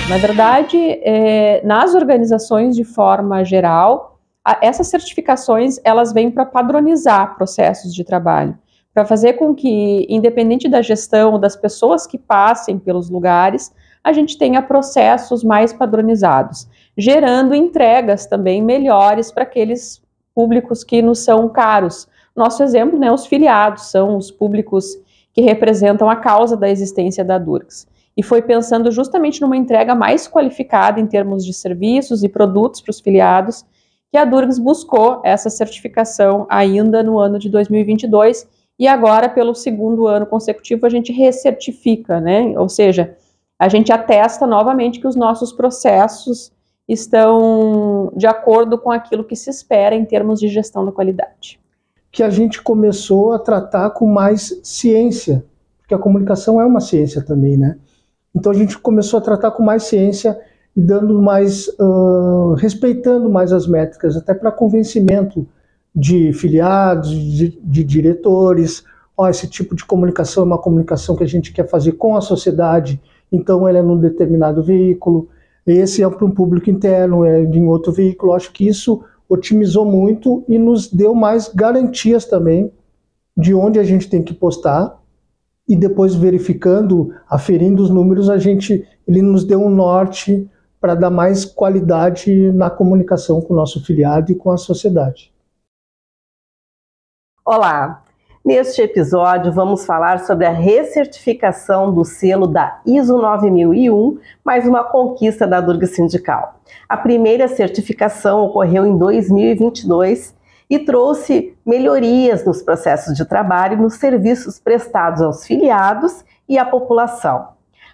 Na verdade, nas organizações de forma geral, essas certificações elas vêm para padronizar processos de trabalho, para fazer com que, independente da gestão, das pessoas que passem pelos lugares, a gente tenha processos mais padronizados, gerando entregas também melhores para aqueles públicos que nos são caros. Nosso exemplo, né, os filiados são os públicos que representam a causa da existência da Durgs. E foi pensando justamente numa entrega mais qualificada em termos de serviços e produtos para os filiados que a Durgs buscou essa certificação ainda no ano de 2022 e agora, pelo segundo ano consecutivo, a gente recertifica, né? Ou seja, a gente atesta novamente que os nossos processos estão de acordo com aquilo que se espera em termos de gestão da qualidade. Que a gente começou a tratar com mais ciência, porque a comunicação é uma ciência também, né? Então a gente começou a tratar com mais ciência e dando mais, respeitando mais as métricas, até para convencimento de filiados, de diretores. Esse tipo de comunicação é uma comunicação que a gente quer fazer com a sociedade, então ela é num determinado veículo, esse é para um público interno, é em outro veículo. Acho que isso otimizou muito e nos deu mais garantias também de onde a gente tem que postar. E depois verificando, aferindo os números, ele nos deu um norte para dar mais qualidade na comunicação com o nosso filiado e com a sociedade. Olá! Neste episódio vamos falar sobre a recertificação do selo da ISO 9001, mais uma conquista da Durgs Sindical. A primeira certificação ocorreu em 2022 e trouxe melhorias nos processos de trabalho e nos serviços prestados aos filiados e à população.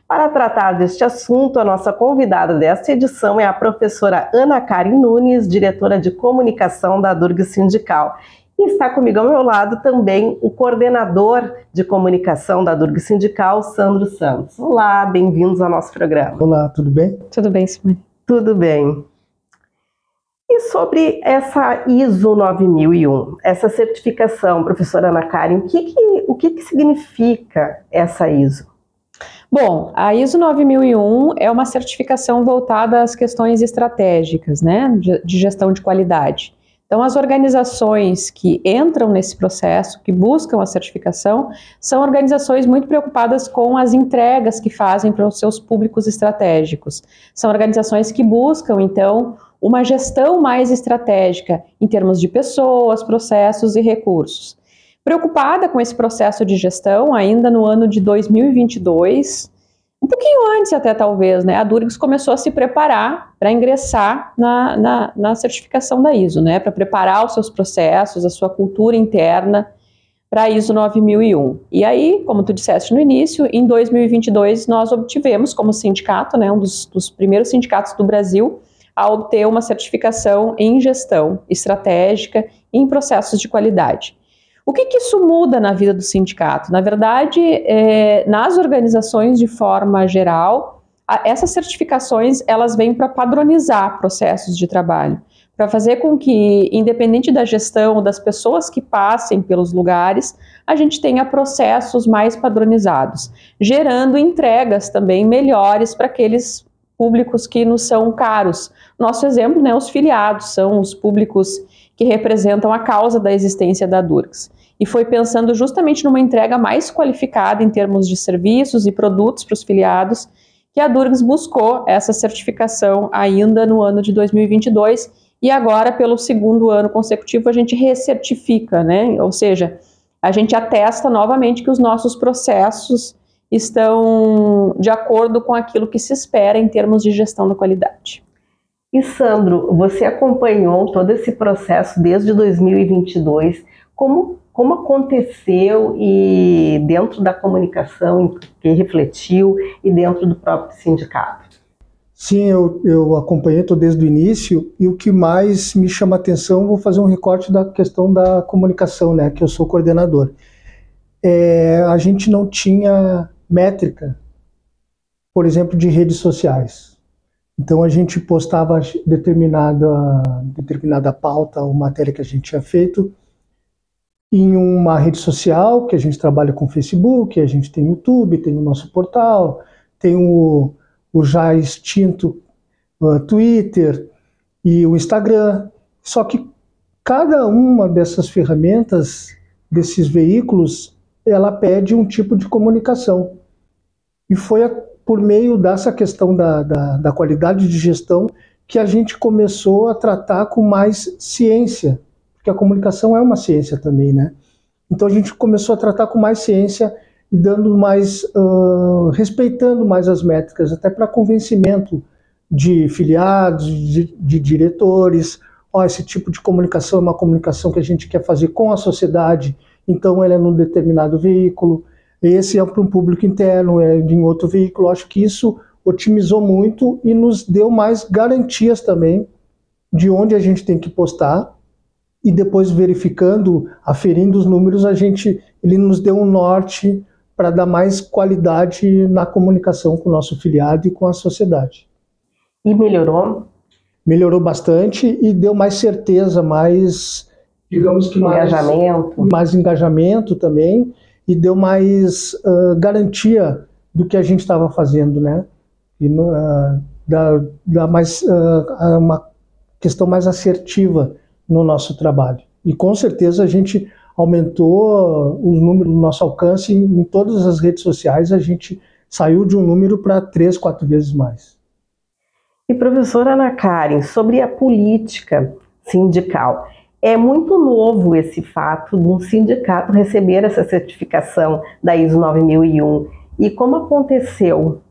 Para tratar deste assunto, a nossa convidada desta edição é a professora Ana Karen Nunes, diretora de comunicação da Durgs Sindical. E está comigo ao meu lado também o coordenador de comunicação da Durgs Sindical, Sandro Santos. Olá, bem-vindos ao nosso programa. Olá, tudo bem? Tudo bem, Simone? Tudo bem. E sobre essa ISO 9001, essa certificação, professora Ana Karen, o que significa essa ISO? Bom, a ISO 9001 é uma certificação voltada às questões estratégicas, né, de gestão de qualidade. Então, as organizações que entram nesse processo, que buscam a certificação, são organizações muito preocupadas com as entregas que fazem para os seus públicos estratégicos. São organizações que buscam, então, uma gestão mais estratégica em termos de pessoas, processos e recursos. Preocupada com esse processo de gestão, ainda no ano de 2022, um pouquinho antes até talvez, né, a Durgs começou a se preparar para ingressar na certificação da ISO, né, para preparar os seus processos, a sua cultura interna para a ISO 9001. E aí, como tu disseste no início, em 2022 nós obtivemos como sindicato, né, um dos primeiros sindicatos do Brasil, a obter uma certificação em gestão estratégica e em processos de qualidade. O que isso muda na vida do sindicato? Na verdade, nas organizações de forma geral, essas certificações elas vêm para padronizar processos de trabalho, para fazer com que, independente da gestão, das pessoas que passem pelos lugares, a gente tenha processos mais padronizados, gerando entregas também melhores para aqueles públicos que nos são caros. Nosso exemplo, né, os filiados são os públicos que representam a causa da existência da Durgs. E foi pensando justamente numa entrega mais qualificada em termos de serviços e produtos para os filiados que a Durgs buscou essa certificação ainda no ano de 2022 e agora, pelo segundo ano consecutivo, a gente recertifica, né? Ou seja, a gente atesta novamente que os nossos processos estão de acordo com aquilo que se espera em termos de gestão da qualidade. E Sandro, você acompanhou todo esse processo desde 2022, como aconteceu e dentro da comunicação que refletiu e dentro do próprio sindicato? Sim, eu acompanhei desde o início e o que mais me chama a atenção, vou fazer um recorte da questão da comunicação, né, que eu sou coordenador. A gente não tinha métrica, por exemplo, de redes sociais. Então a gente postava determinada pauta ou matéria que a gente tinha feito em uma rede social, que a gente trabalha com Facebook, a gente tem YouTube, tem o nosso portal, tem o o já extinto Twitter e o Instagram. Só que cada uma dessas ferramentas, desses veículos, ela pede um tipo de comunicação. E foi por meio dessa questão da qualidade de gestão que a gente começou a tratar com mais ciência, porque a comunicação é uma ciência também, né? Então a gente começou a tratar com mais ciência e dando mais, respeitando mais as métricas, até para convencimento de filiados, de diretores. Esse tipo de comunicação é uma comunicação que a gente quer fazer com a sociedade, então ela é num determinado veículo, esse é para um público interno, é em outro veículo. Acho que isso otimizou muito e nos deu mais garantias também de onde a gente tem que postar, e depois verificando, aferindo os números, ele nos deu um norte para dar mais qualidade na comunicação com o nosso filiado e com a sociedade. E melhorou? Melhorou bastante e deu mais certeza, mais, digamos que mais engajamento também, e deu mais garantia do que a gente estava fazendo, né? E dá mais uma questão mais assertiva no nosso trabalho. E com certeza a gente aumentou o número do nosso alcance em todas as redes sociais. A gente saiu de um número para 3, 4 vezes mais. E professora Ana Karen, sobre a política sindical, é muito novo esse fato de um sindicato receber essa certificação da ISO 9001. E como aconteceu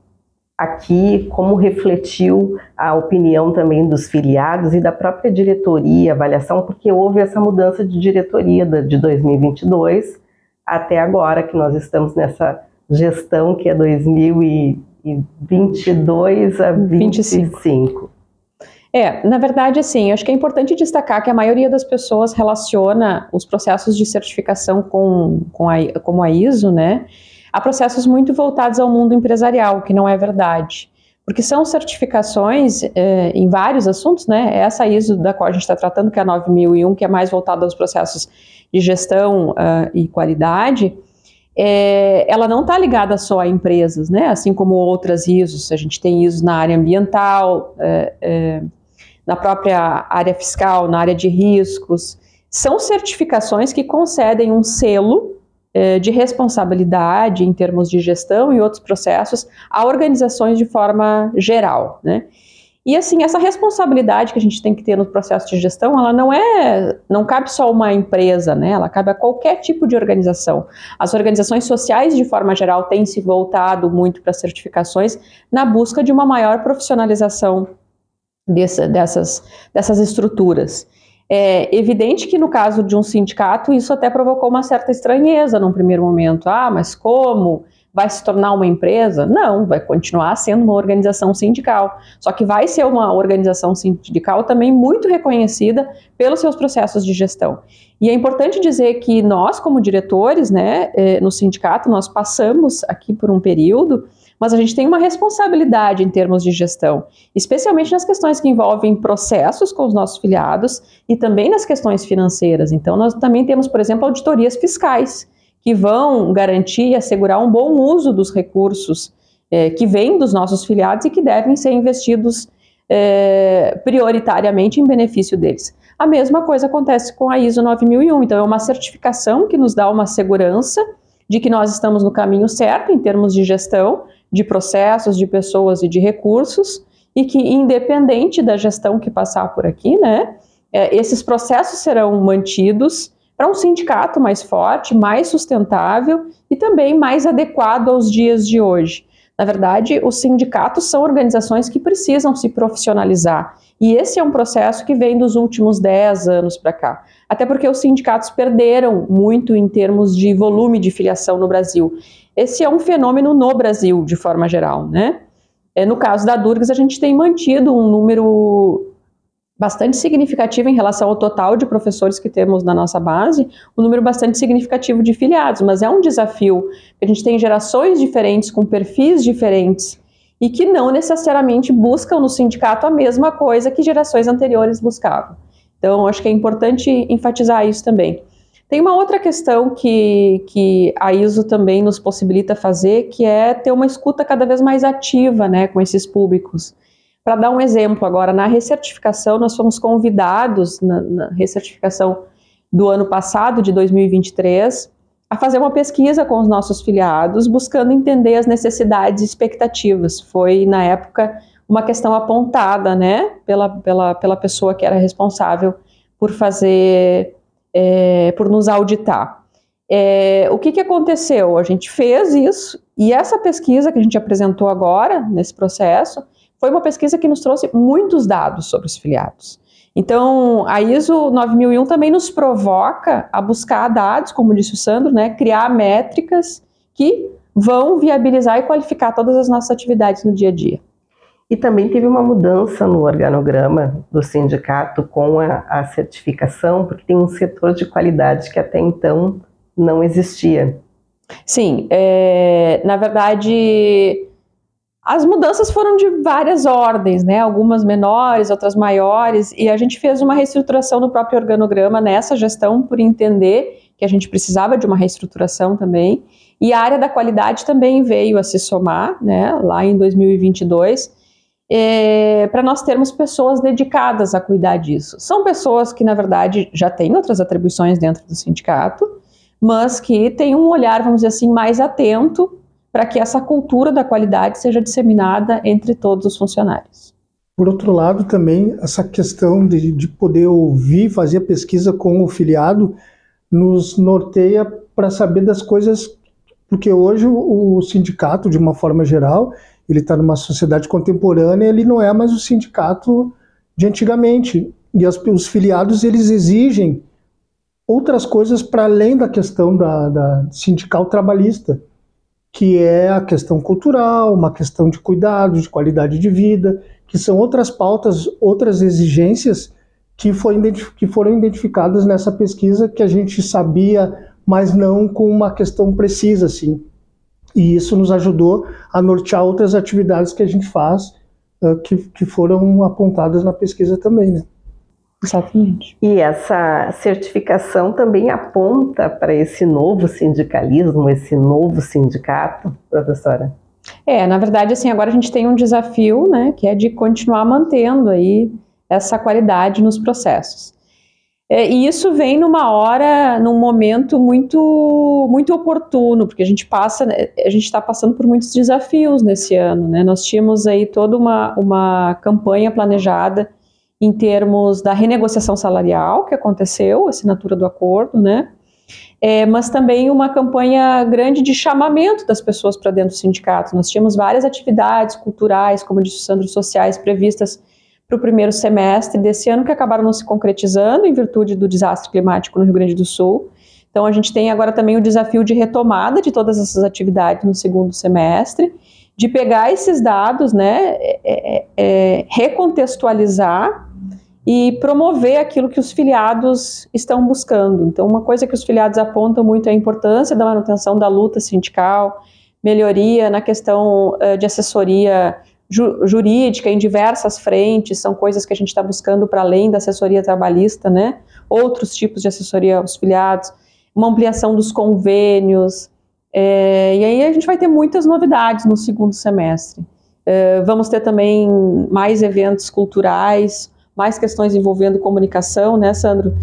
aqui, como refletiu a opinião também dos filiados e da própria diretoria, avaliação, porque houve essa mudança de diretoria de 2022 até agora, que nós estamos nessa gestão que é 2022 a 2025. Na verdade, assim, acho que é importante destacar que a maioria das pessoas relaciona os processos de certificação como a ISO, né, a processos muito voltados ao mundo empresarial, que não é verdade. Porque são certificações em vários assuntos, né, essa ISO da qual a gente está tratando, que é a 9001, que é mais voltada aos processos de gestão e qualidade, ela não está ligada só a empresas, né, assim como outras ISOs. A gente tem ISOs na área ambiental, na própria área fiscal, na área de riscos. São certificações que concedem um selo de responsabilidade em termos de gestão e outros processos a organizações de forma geral, né? E assim, essa responsabilidade que a gente tem que ter no processo de gestão, ela não cabe só a uma empresa, né? Ela cabe a qualquer tipo de organização. As organizações sociais, de forma geral, têm se voltado muito para certificações na busca de uma maior profissionalização dessas estruturas. É evidente que no caso de um sindicato isso até provocou uma certa estranheza num primeiro momento. Mas como? Vai se tornar uma empresa? Não, vai continuar sendo uma organização sindical. Só que vai ser uma organização sindical também muito reconhecida pelos seus processos de gestão. E é importante dizer que nós, como diretores, né, no sindicato, nós passamos aqui por um período, mas a gente tem uma responsabilidade em termos de gestão, especialmente nas questões que envolvem processos com os nossos filiados e também nas questões financeiras. Então, nós também temos, por exemplo, auditorias fiscais, que vão garantir e assegurar um bom uso dos recursos que vêm dos nossos filiados e que devem ser investidos prioritariamente em benefício deles. A mesma coisa acontece com a ISO 9001, então é uma certificação que nos dá uma segurança de que nós estamos no caminho certo em termos de gestão, de processos, de pessoas e de recursos, e que independente da gestão que passar por aqui, né, esses processos serão mantidos para um sindicato mais forte, mais sustentável e também mais adequado aos dias de hoje. Na verdade, os sindicatos são organizações que precisam se profissionalizar, e esse é um processo que vem dos últimos 10 anos para cá. Até porque os sindicatos perderam muito em termos de volume de filiação no Brasil. Esse é um fenômeno no Brasil, de forma geral, né? No caso da Durgs, a gente tem mantido um número bastante significativo em relação ao total de professores que temos na nossa base, um número bastante significativo de filiados, mas é um desafio. A gente tem gerações diferentes, com perfis diferentes, e que não necessariamente buscam no sindicato a mesma coisa que gerações anteriores buscavam. Então, acho que é importante enfatizar isso também. Tem uma outra questão que a ISO também nos possibilita fazer, que é ter uma escuta cada vez mais ativa, né, com esses públicos. Para dar um exemplo agora, na recertificação, nós fomos convidados, na recertificação do ano passado, de 2023, a fazer uma pesquisa com os nossos filiados, buscando entender as necessidades e expectativas. Foi, na época, uma questão apontada, né, pela pessoa que era responsável por fazer, por nos auditar. O que aconteceu? A gente fez isso, e essa pesquisa que a gente apresentou agora, nesse processo, foi uma pesquisa que nos trouxe muitos dados sobre os filiados. Então, a ISO 9001 também nos provoca a buscar dados, como disse o Sandro, né, criar métricas que vão viabilizar e qualificar todas as nossas atividades no dia a dia. E também teve uma mudança no organograma do sindicato com a certificação, porque tem um setor de qualidade que até então não existia. Sim, na verdade, as mudanças foram de várias ordens, né? Algumas menores, outras maiores, e a gente fez uma reestruturação no próprio organograma nessa gestão por entender que a gente precisava de uma reestruturação também, e a área da qualidade também veio a se somar, né, lá em 2022, para nós termos pessoas dedicadas a cuidar disso. São pessoas que, na verdade, já têm outras atribuições dentro do sindicato, mas que têm um olhar, vamos dizer assim, mais atento para que essa cultura da qualidade seja disseminada entre todos os funcionários. Por outro lado, também, essa questão de poder ouvir, fazer pesquisa com o filiado, nos norteia para saber das coisas, porque hoje o sindicato, de uma forma geral, ele está numa sociedade contemporânea, ele não é mais o sindicato de antigamente. E os filiados, eles exigem outras coisas para além da questão da sindical trabalhista, que é a questão cultural, uma questão de cuidado, de qualidade de vida, que são outras pautas, outras exigências que foram identificadas nessa pesquisa, que a gente sabia, mas não com uma questão precisa, assim. E isso nos ajudou a nortear outras atividades que a gente faz, que foram apontadas na pesquisa também, né? Exatamente. E essa certificação também aponta para esse novo sindicalismo, esse novo sindicato, professora? Na verdade, assim, agora a gente tem um desafio, né, que é de continuar mantendo aí essa qualidade nos processos. E isso vem num momento muito, muito oportuno, porque a gente está passando por muitos desafios nesse ano, né? Nós tínhamos aí toda uma campanha planejada em termos da renegociação salarial que aconteceu, assinatura do acordo, né? Mas também uma campanha grande de chamamento das pessoas para dentro do sindicato. Nós tínhamos várias atividades culturais, como disse o Sandro, sociais, previstas para o primeiro semestre desse ano, que acabaram não se concretizando em virtude do desastre climático no Rio Grande do Sul. Então, a gente tem agora também o desafio de retomada de todas essas atividades no segundo semestre, de pegar esses dados, né, recontextualizar e promover aquilo que os filiados estão buscando. Então, uma coisa que os filiados apontam muito é a importância da manutenção da luta sindical, melhoria na questão de assessoria jurídica em diversas frentes, são coisas que a gente está buscando para além da assessoria trabalhista, né? Outros tipos de assessoria aos filiados, uma ampliação dos convênios, e aí a gente vai ter muitas novidades no segundo semestre. Vamos ter também mais eventos culturais, mais questões envolvendo comunicação, né, Sandro?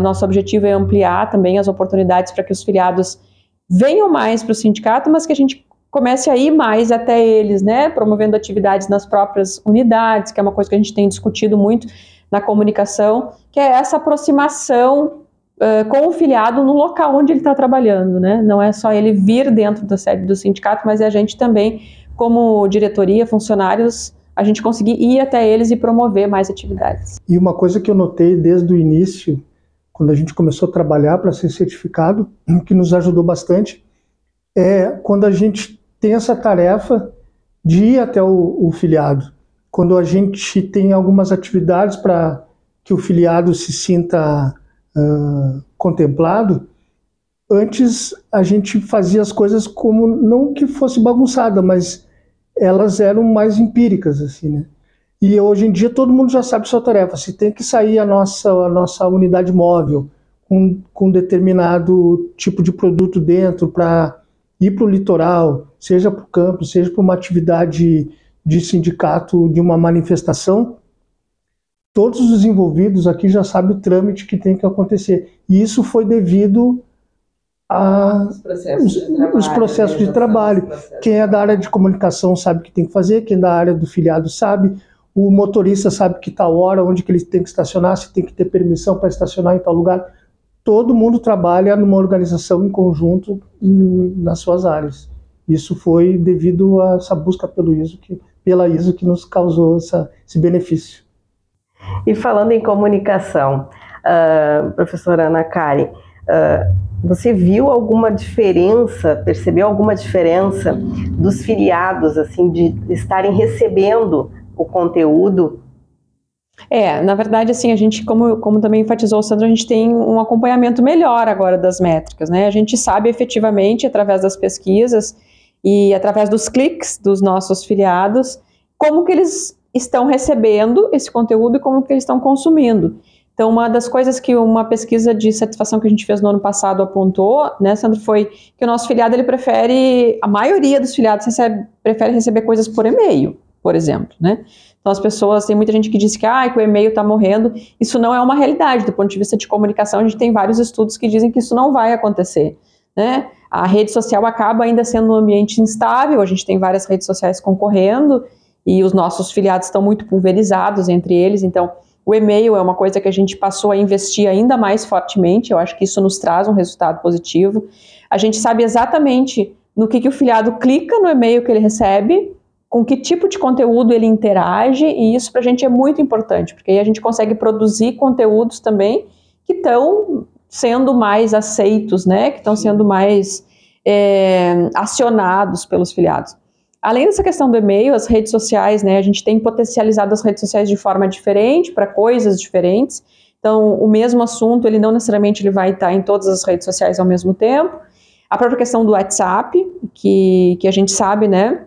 Nosso objetivo é ampliar também as oportunidades para que os filiados venham mais para o sindicato, mas que a gente comece a ir mais até eles, né, promovendo atividades nas próprias unidades, que é uma coisa que a gente tem discutido muito na comunicação, que é essa aproximação com o filiado no local onde ele está trabalhando, né? Não é só ele vir dentro da sede do sindicato, mas é a gente também, como diretoria, funcionários, a gente conseguir ir até eles e promover mais atividades. E uma coisa que eu notei desde o início, quando a gente começou a trabalhar para ser certificado, que nos ajudou bastante, é quando a gente tem essa tarefa de ir até o filiado. Quando a gente tem algumas atividades para que o filiado se sinta contemplado, antes a gente fazia as coisas como, não que fosse bagunçada, mas elas eram mais empíricas, assim, né? E hoje em dia todo mundo já sabe sua tarefa. Se tem que sair a nossa unidade móvel com determinado tipo de produto dentro para ir para o litoral, seja para o campo, seja para uma atividade de sindicato, de uma manifestação, todos os envolvidos aqui já sabem o trâmite que tem que acontecer. E isso foi devido aos processos de trabalho. Quem é da área de comunicação sabe o que tem que fazer, quem é da área do filiado sabe, o motorista sabe que tal hora, onde que ele tem que estacionar, se tem que ter permissão para estacionar em tal lugar. Todo mundo trabalha numa organização em conjunto nas suas áreas. Isso foi devido a essa busca pela ISO que nos causou esse benefício. E falando em comunicação, professora Ana Karen, você viu alguma diferença, percebeu alguma diferença dos filiados, assim, de estarem recebendo o conteúdo? Na verdade, assim, a gente, como também enfatizou o Sandro, a gente tem um acompanhamento melhor agora das métricas, né? A gente sabe efetivamente, através das pesquisas e através dos cliques dos nossos filiados, como que eles estão recebendo esse conteúdo e como que eles estão consumindo. Então, uma das coisas que uma pesquisa de satisfação que a gente fez no ano passado apontou, né, Sandro, foi que o nosso filiado, a maioria dos filiados prefere receber coisas por e-mail, por exemplo, né? Então, as pessoas, tem muita gente que diz que o e-mail está morrendo. Isso não é uma realidade. Do ponto de vista de comunicação, a gente tem vários estudos que dizem que isso não vai acontecer, né? A rede social acaba ainda sendo um ambiente instável, a gente tem várias redes sociais concorrendo e os nossos filiados estão muito pulverizados entre eles, então o e-mail é uma coisa que a gente passou a investir ainda mais fortemente, eu acho que isso nos traz um resultado positivo. A gente sabe exatamente no que o filiado clica no e-mail que ele recebe, com que tipo de conteúdo ele interage, e isso para a gente é muito importante, porque aí a gente consegue produzir conteúdos também que estão sendo mais aceitos, né, que estão sendo mais acionados pelos filiados. Além dessa questão do e-mail, as redes sociais, né, a gente tem potencializado as redes sociais de forma diferente, para coisas diferentes. Então, o mesmo assunto, ele não necessariamente ele vai estar em todas as redes sociais ao mesmo tempo. A própria questão do WhatsApp, que a gente sabe, né,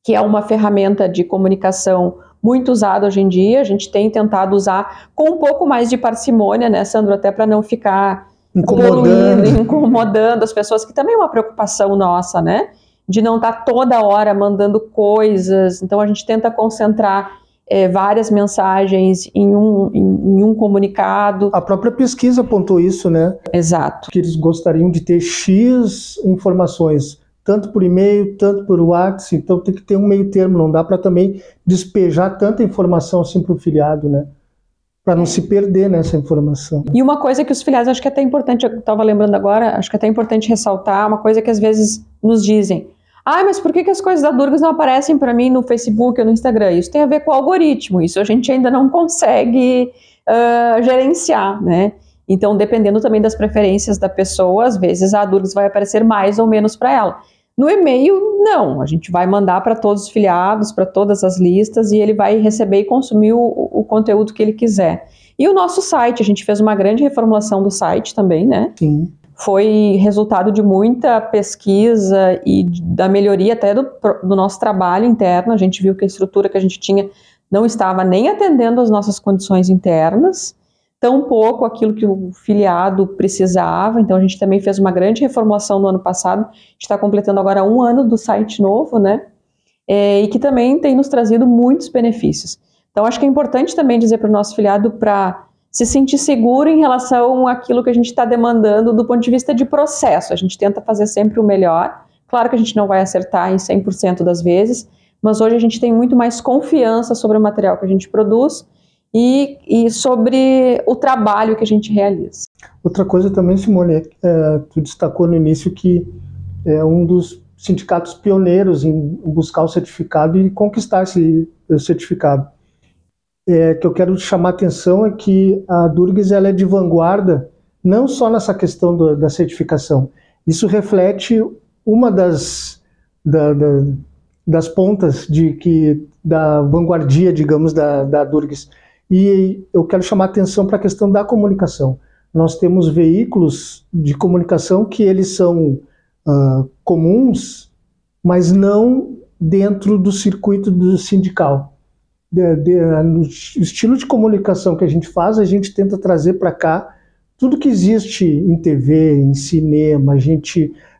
que é uma ferramenta de comunicação muito usada hoje em dia. A gente tem tentado usar com um pouco mais de parcimônia, né, Sandro, até para não ficar incomodando as pessoas, que também é uma preocupação nossa, né, de não estar toda hora mandando coisas. Então a gente tenta concentrar várias mensagens em um comunicado. A própria pesquisa apontou isso, né? Exato. Que eles gostariam de ter X informações, tanto por e-mail, tanto por WhatsApp, então tem que ter um meio termo, não dá para também despejar tanta informação assim para o filiado, né? Para não se perder nessa informação. E uma coisa que os filiados, acho que é até importante, eu estava lembrando agora, acho que é até importante ressaltar, uma coisa que às vezes nos dizem: mas por que as coisas da Durgas não aparecem para mim no Facebook ou no Instagram? Isso tem a ver com o algoritmo, isso a gente ainda não consegue gerenciar, né? Então, dependendo também das preferências da pessoa, às vezes a Durgas vai aparecer mais ou menos para ela. No e-mail, não, a gente vai mandar para todos os filiados, para todas as listas, e ele vai receber e consumir o conteúdo que ele quiser. E o nosso site, a gente fez uma grande reformulação do site também, né? Sim. Foi resultado de muita pesquisa e da melhoria até do nosso trabalho interno. A gente viu que a estrutura que a gente tinha não estava nem atendendo às nossas condições internas, tampouco aquilo que o filiado precisava. Então a gente também fez uma grande reformulação no ano passado. A gente está completando agora 1 ano do site novo, né? E que também tem nos trazido muitos benefícios. Então acho que é importante também dizer para o nosso filiado para se sentir seguro em relação àquilo que a gente está demandando do ponto de vista de processo. A gente tenta fazer sempre o melhor. Claro que a gente não vai acertar em 100% das vezes, mas hoje a gente tem muito mais confiança sobre o material que a gente produz e sobre o trabalho que a gente realiza. Outra coisa também, Simone, tu destacou no início que é um dos sindicatos pioneiros em buscar o certificado e conquistar esse certificado. Que eu quero chamar a atenção é que a Durgas ela é de vanguarda, não só nessa questão da certificação. Isso reflete uma das pontas da vanguardia, digamos, da Durgas. E eu quero chamar a atenção para a questão da comunicação. Nós temos veículos de comunicação que eles são comuns, mas não dentro do circuito do sindical. No estilo de comunicação que a gente faz, a gente tenta trazer para cá tudo que existe em TV, em cinema,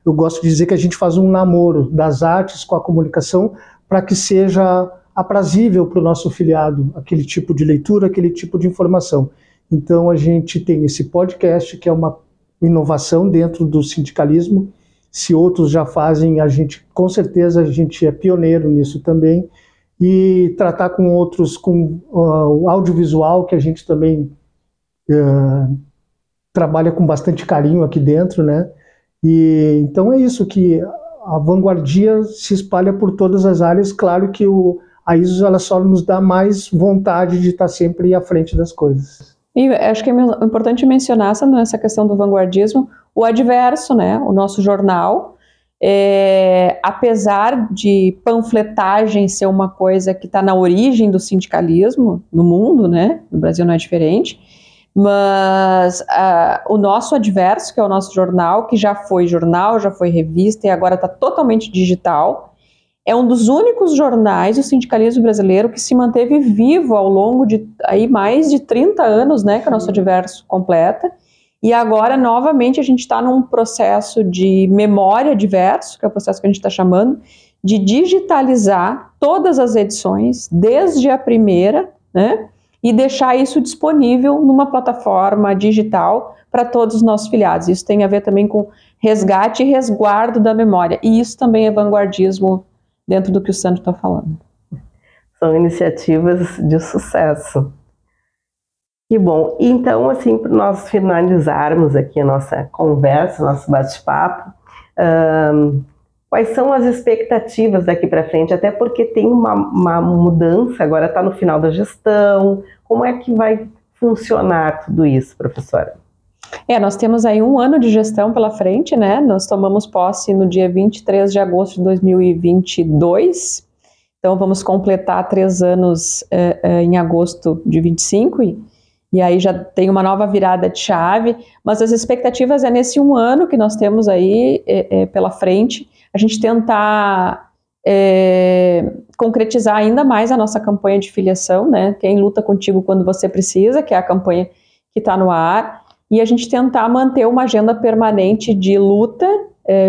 eu gosto de dizer que a gente faz um namoro das artes com a comunicação para que seja aprazível para o nosso filiado aquele tipo de leitura, aquele tipo de informação. Então a gente tem esse podcast que é uma inovação dentro do sindicalismo. Se outros já fazem, com certeza a gente é pioneiro nisso também. E tratar com outros, com o audiovisual, que a gente também trabalha com bastante carinho aqui dentro, né? E então é isso, que a vanguardia se espalha por todas as áreas. Claro que a ISO ela só nos dá mais vontade de estar sempre à frente das coisas. E acho que é importante mencionar nessa questão do vanguardismo o Adverso, né? O nosso jornal, apesar de panfletagem ser uma coisa que está na origem do sindicalismo no mundo, né? No Brasil não é diferente, mas o nosso Adverso, que é o nosso jornal, que já foi jornal, já foi revista e agora está totalmente digital, é um dos únicos jornais do sindicalismo brasileiro que se manteve vivo ao longo de mais de 30 anos, né, que o nosso Adverso completa. E agora, novamente, a gente está num processo de memória Adverso, que é o processo que a gente está chamando, de digitalizar todas as edições, desde a primeira, né, e deixar isso disponível numa plataforma digital para todos os nossos filiados. Isso tem a ver também com resgate e resguardo da memória. E isso também é vanguardismo dentro do que o Sandro está falando. São iniciativas de sucesso. Que bom. Então, assim, para nós finalizarmos aqui a nossa conversa, nosso bate-papo, quais são as expectativas daqui para frente? Até porque tem uma mudança, agora está no final da gestão. Como é que vai funcionar tudo isso, professora? Nós temos aí 1 ano de gestão pela frente, né? Nós tomamos posse no dia 23 de agosto de 2022, então vamos completar 3 anos em agosto de 25, e aí já tem uma nova virada de chave, mas as expectativas nesse 1 ano que nós temos aí pela frente, a gente tentar concretizar ainda mais a nossa campanha de filiação, né? Quem luta contigo quando você precisa, que é a campanha que está no ar, e a gente tentar manter uma agenda permanente de luta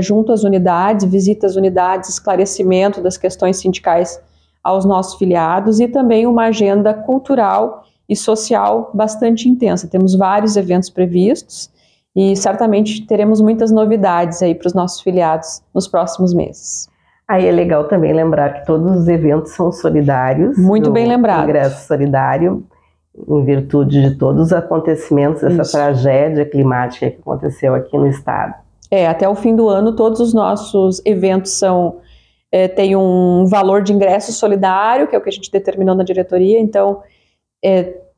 junto às unidades, visita às unidades, esclarecimento das questões sindicais aos nossos filiados e também uma agenda cultural e social bastante intensa. Temos vários eventos previstos e certamente teremos muitas novidades aí para os nossos filiados nos próximos meses. Aí é legal também lembrar que todos os eventos são solidários. Muito bem lembrado. Ingresso solidário, em virtude de todos os acontecimentos dessa tragédia climática que aconteceu aqui no estado. Até o fim do ano, todos os nossos eventos têm um valor de ingresso solidário, que é o que a gente determinou na diretoria, então,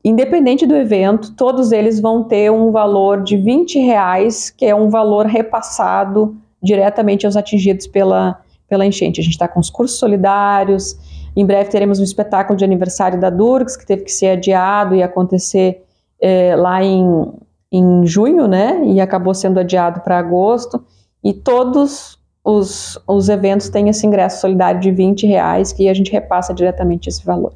independente do evento, todos eles vão ter um valor de R$20, que é um valor repassado diretamente aos atingidos pela enchente. A gente está com os cursos solidários. Em breve teremos um espetáculo de aniversário da Durgs, que teve que ser adiado e acontecer lá em junho, né? E acabou sendo adiado para agosto. E todos os eventos têm esse ingresso solidário de R$20, que a gente repassa diretamente esse valor.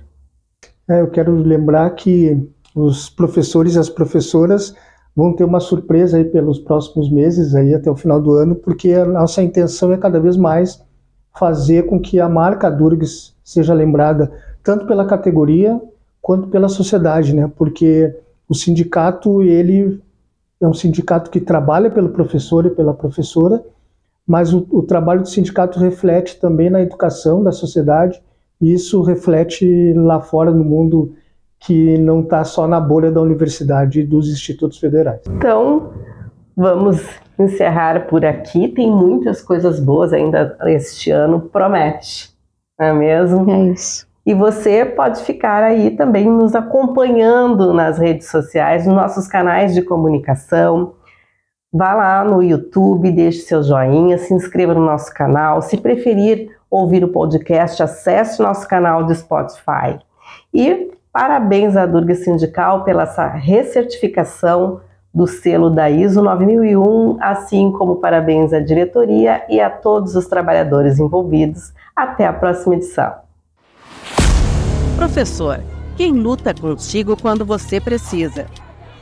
Eu quero lembrar que os professores e as professoras vão ter uma surpresa aí pelos próximos meses, aí até o final do ano, porque a nossa intenção é cada vez mais fazer com que a marca Durgs seja lembrada tanto pela categoria quanto pela sociedade, né? Porque o sindicato, ele é um sindicato que trabalha pelo professor e pela professora, mas o trabalho do sindicato reflete também na educação da sociedade, e isso reflete lá fora no mundo, que não está só na bolha da universidade e dos institutos federais. Então, vamos encerrar por aqui. Tem muitas coisas boas ainda este ano, promete, não é mesmo? É isso. E você pode ficar aí também nos acompanhando nas redes sociais, nos nossos canais de comunicação. Vá lá no YouTube, deixe seu joinha, se inscreva no nosso canal. Se preferir ouvir o podcast, acesse o nosso canal de Spotify. E parabéns à Durgs Sindical pela essa recertificação do selo da ISO 9001, assim como parabéns à diretoria e a todos os trabalhadores envolvidos. Até a próxima edição. Professor, quem luta contigo quando você precisa?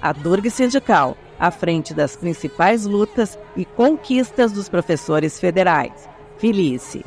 A Durgs Sindical, à frente das principais lutas e conquistas dos professores federais. Felice.